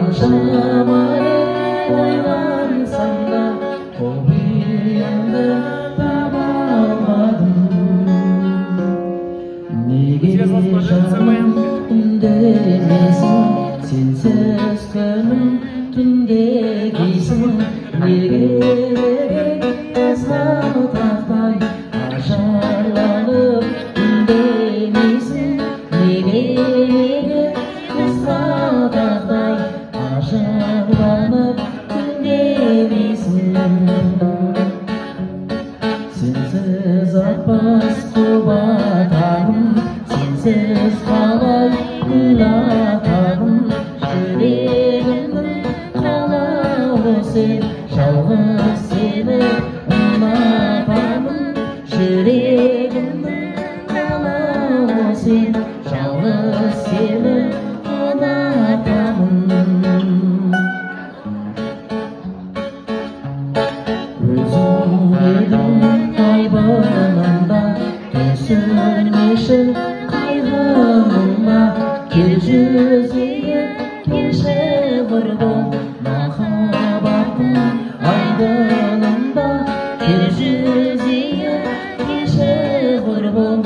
Қаншаманы ойлансам да ойымды таба алмадым. Неге жаным үндемесің, сенсіз күнім түнде кейсің. Неге тастақтай ажарланып үндемейсің. Неге тастақтай ажарланып үндемейсің. Сенсіз атпас қуатарым, сенсіз қалай ұятарым. Жүрегімнің қалауы сен, жалғыз сені ұнатамын. Жүрегімнің қалауы сен, жалғыз сені ұнатамын. Өзің едің айбынымда, түсірмеші қайғымда. Кел жүзейін, келші құрбым, махаббаттың айдынында. Кел жүзейін, келші құрбым,